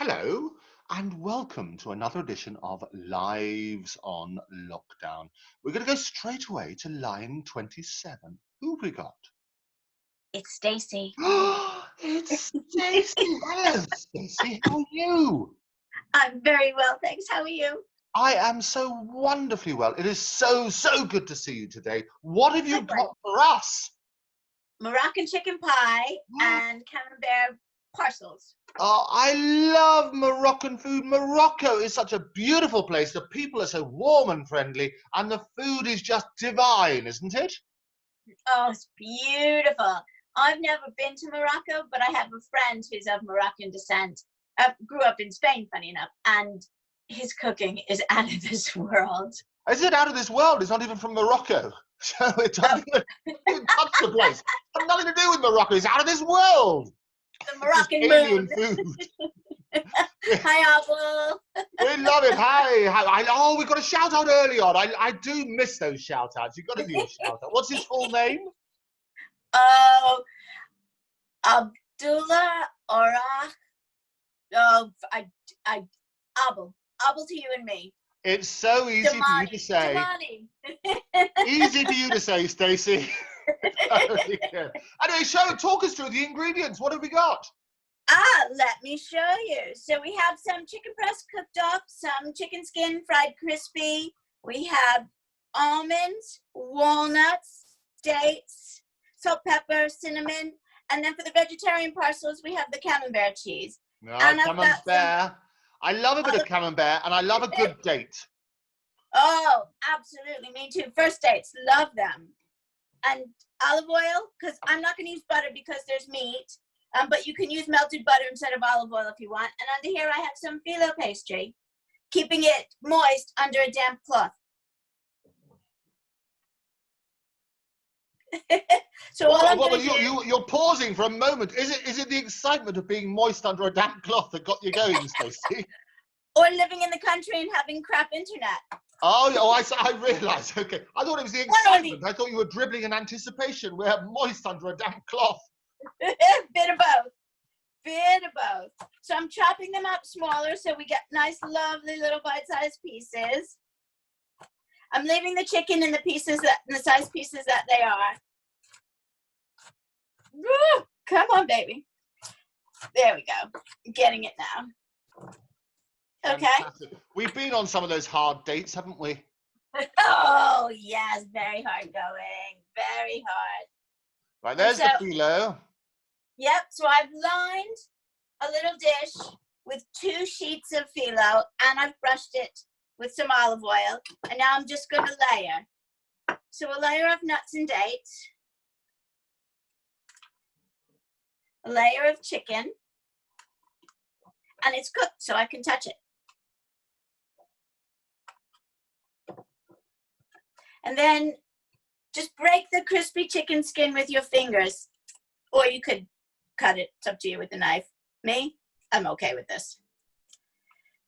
Hello, and welcome to another edition of Lives on Lockdown. We're going to go straight away to line 27. Who have we got? It's Stacey. It's Stacey. Hello, Stacey. How are you? I'm very well, thanks. How are you? I am so wonderfully well. It is so good to see you today. What have you Likewise. got for us? Moroccan chicken pie and camembert parcels. Oh, I love Moroccan food. Morocco is such a beautiful place. The people are so warm and friendly, and the food is just divine, isn't it? Oh, it's beautiful. I've never been to Morocco, but I have a friend who's of Moroccan descent. Grew up in Spain, funny enough, and his cooking is out of this world. Is it out of this world? It's not even from Morocco. So it doesn't even touch the place. It's got nothing to do with Morocco. It's out of this world. The Moroccan Alien moon. food. Hi, Abel. We love it. Hi. We got a shout out early on. I do miss those shout outs. You've got to do a shout out. What's his full name? Oh, Abdullah Orach. Oh, Abel. Abel to you and me. It's so easy for you to say. Easy for you to say, Stacey. Totally good. Anyway, talk us through the ingredients. What have we got? Let me show you. So we have some chicken breast cooked off, some chicken skin fried crispy. We have almonds, walnuts, dates, salt, pepper, cinnamon. And then for the vegetarian parcels, we have the camembert cheese. Camembert. I love a bit of camembert, and I love a good date. Oh, absolutely. Me too. First dates. Love them. And olive oil, because I'm not going to use butter because there's meat. But you can use melted butter instead of olive oil if you want. And under here, I have some filo pastry, keeping it moist under a damp cloth. So you're pausing for a moment. Is it the excitement of being moist under a damp cloth that got you going, Stacey? Or living in the country and having crap internet. I realised. Okay, I thought it was the excitement. I thought you were dribbling in anticipation. We're moist under a damp cloth. Bit of both. So I'm chopping them up smaller so we get nice, lovely little bite-sized pieces. I'm leaving the chicken in the size pieces that they are. Woo! Come on, baby. There we go. Getting it now. Okay. Fantastic. We've been on some of those hard dates, haven't we? Oh, yes. Very hard going. Very hard. Right, there's the filo. Yep. So I've lined a little dish with 2 sheets of filo, and I've brushed it with some olive oil. And now I'm just going to layer. So a layer of nuts and dates. A layer of chicken. And it's cooked, so I can touch it. And then just break the crispy chicken skin with your fingers. Or you could cut it. It's up to you with the knife. Me, I'm okay with this.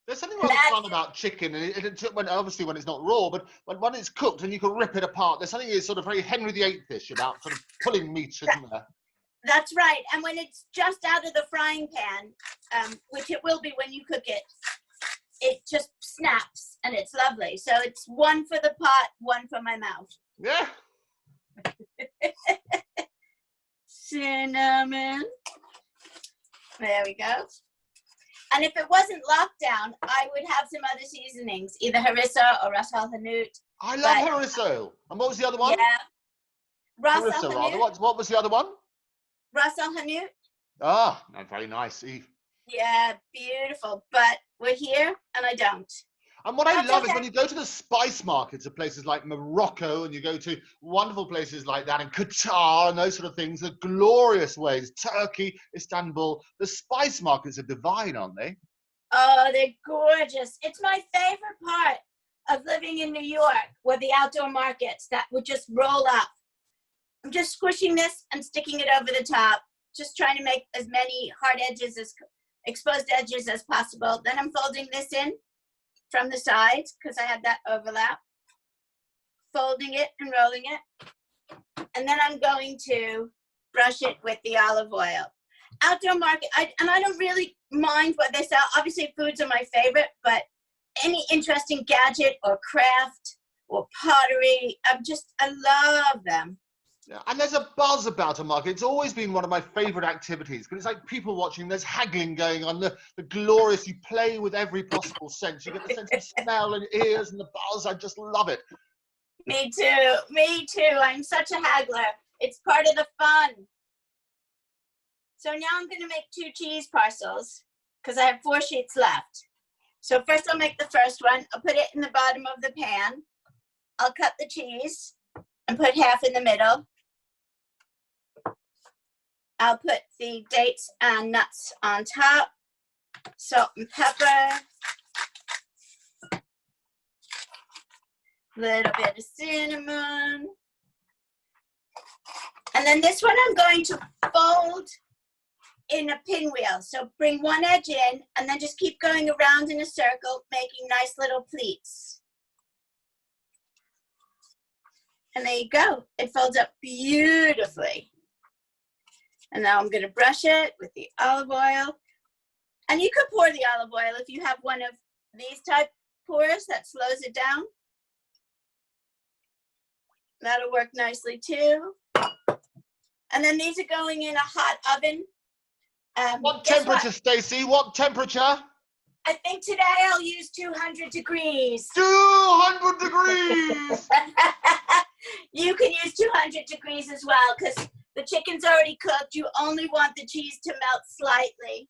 There's something rather fun about chicken, and obviously when it's not raw, but when it's cooked and you can rip it apart, there's something sort of very Henry VIII-ish about sort of pulling meat, isn't there? That's right. And when it's just out of the frying pan, which it will be when you cook it, it just snaps and it's lovely. So it's one for the pot, one for my mouth. Yeah. Cinnamon. There we go. And if it wasn't lockdown, I would have some other seasonings, either harissa or ras al hanout. I love harissa. And what was the other one? Yeah. Ras al harissa, rather. hanout. What was the other one? Ras al hanout. Ah, very nice. Yeah, beautiful. But we're here and I don't. And what I love is when you go to the spice markets of places like Morocco, and you go to wonderful places like that, and Qatar and those sort of things, the glorious ways, Turkey, Istanbul, the spice markets are divine, aren't they? Oh, they're gorgeous. It's my favorite part of living in New York, where the outdoor markets that would just roll up. I'm just squishing this and sticking it over the top, just trying to make as many hard edges, as exposed edges as possible. Then I'm folding this in from the sides because I had that overlap, folding it and rolling it. And then I'm going to brush it with the olive oil. outdoor market, and I don't really mind what they sell. Obviously, foods are my favorite, but any interesting gadget or craft or pottery, I love them. Yeah, and there's a buzz about a market. It's always been one of my favorite activities because it's like people watching, there's haggling going on, the glorious, you play with every possible sense. You get the sense of smell and ears and the buzz. I just love it. Me too. I'm such a haggler. It's part of the fun. So now I'm going to make 2 cheese parcels because I have 4 sheets left. So first I'll make the first one. I'll put it in the bottom of the pan. I'll cut the cheese and put half in the middle. I'll put the dates and nuts on top, salt and pepper, a little bit of cinnamon. And then this one I'm going to fold in a pinwheel. So bring one edge in and then just keep going around in a circle, making nice little pleats. And there you go. It folds up beautifully. And now I'm going to brush it with the olive oil. And you could pour the olive oil if you have one of these type pourers that slows it down. That'll work nicely too. And then these are going in a hot oven. What temperature, Stacey? What temperature? I think today I'll use 200 degrees. 200 degrees! You can use 200 degrees as well because the chicken's already cooked. You only want the cheese to melt slightly.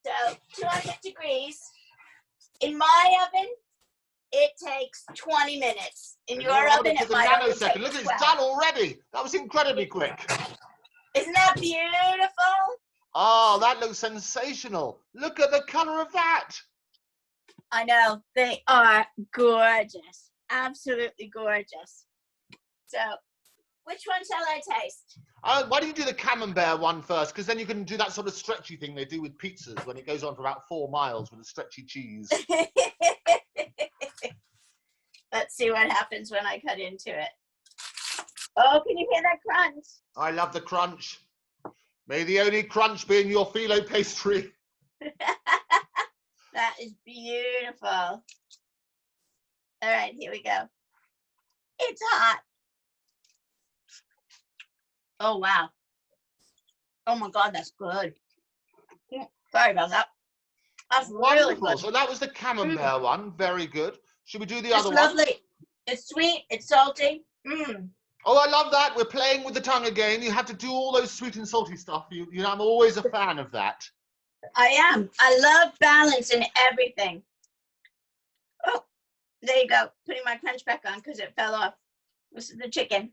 So 200 degrees. In my oven, it takes 20 minutes. In your oven, it might only take 12. Look, it's done already. That was incredibly quick. Isn't that beautiful? Oh, that looks sensational. Look at the color of that. I know. They are gorgeous. Absolutely gorgeous. So, which one shall I taste? Why don't you do the camembert one first? Because then you can do that sort of stretchy thing they do with pizzas when it goes on for about 4 miles with a stretchy cheese. Let's see what happens when I cut into it. Oh, can you hear that crunch? I love the crunch. May the only crunch be in your filo pastry. That is beautiful. All right, here we go. It's hot. Oh, wow. Oh, my God, that's good. Sorry about that. That's really good. So that was the camembert one. Very good. Should we do the other one? It's lovely. It's sweet. It's salty. Oh, I love that. We're playing with the tongue again. You have to do all those sweet and salty stuff. You know, I'm always a fan of that. I am. I love balance in everything. Oh, there you go. Putting my crunch back on because it fell off. This is the chicken.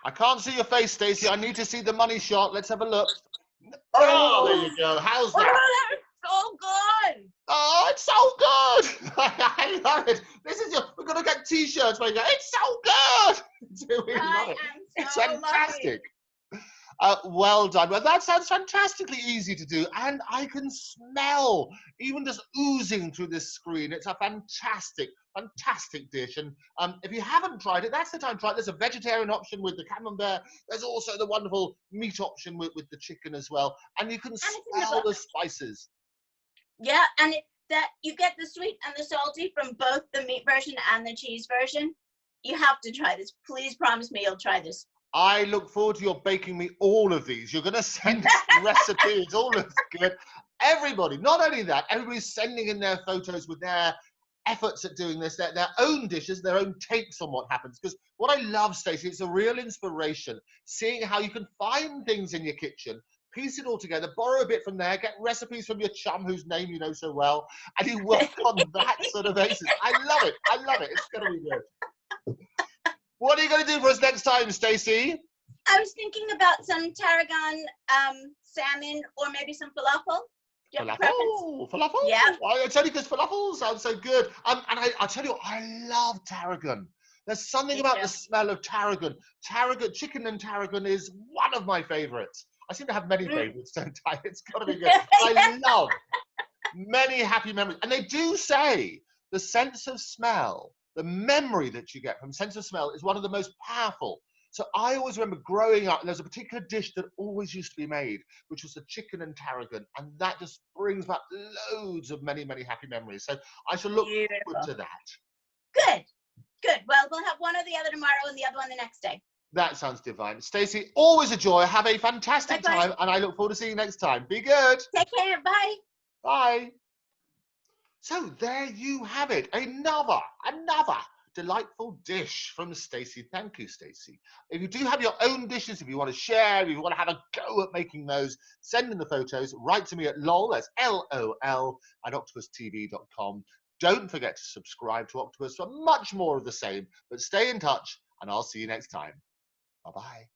I can't see your face, Stacey. I need to see the money shot. Let's have a look. Oh, there you go. How's that? Oh, so good. Oh, it's so good. I love it. We're going to get t-shirts where you go, it's so good. We love it. It's fantastic. Well done. Well, that sounds fantastically easy to do. And I can smell, even just oozing through this screen. It's a fantastic, fantastic dish. And if you haven't tried it, that's the time to try it. There's a vegetarian option with the camembert. There's also the wonderful meat option with the chicken as well. And you can smell the spices. Yeah, and that you get the sweet and the salty from both the meat version and the cheese version. You have to try this. Please promise me you'll try this. I look forward to your baking me all of these. You're going to send us recipes. All looks good. Everybody, not only that, everybody's sending in their photos with their efforts at doing this, their own dishes, their own takes on what happens. Because what I love, Stacey, it's a real inspiration, seeing how you can find things in your kitchen, piece it all together, borrow a bit from there, get recipes from your chum whose name you know so well, and you work on that sort of basis. I love it. I love it. It's going to be good. What are you going to do for us next time, Stacey? I was thinking about some tarragon salmon or maybe some falafel. Do you have a preference? Falafel? Yeah. I tell you, because falafel sounds so good. And I tell you, I love tarragon. There's something about the smell of tarragon. Chicken and tarragon is one of my favorites. I seem to have many favorites, don't I? It's got to be good. I love many happy memories. And they do say the sense of smell, the memory that you get from sense of smell is one of the most powerful. So I always remember growing up, and there's a particular dish that always used to be made, which was the chicken and tarragon, and that just brings back loads of many, many happy memories. So I shall look forward to that. Good, good. Well, we'll have one or the other tomorrow and the other one the next day. That sounds divine. Stacey, always a joy. Have a fantastic Bye-bye. time, and I look forward to seeing you next time. Be good. Take care. Bye. Bye. So there you have it. Another delightful dish from Stacey. Thank you, Stacey. If you do have your own dishes, if you want to share, if you want to have a go at making those, send in the photos. Write to me at lol, that's LOL, at octopustv.com. Don't forget to subscribe to Octopus for much more of the same. But stay in touch, and I'll see you next time. Bye-bye.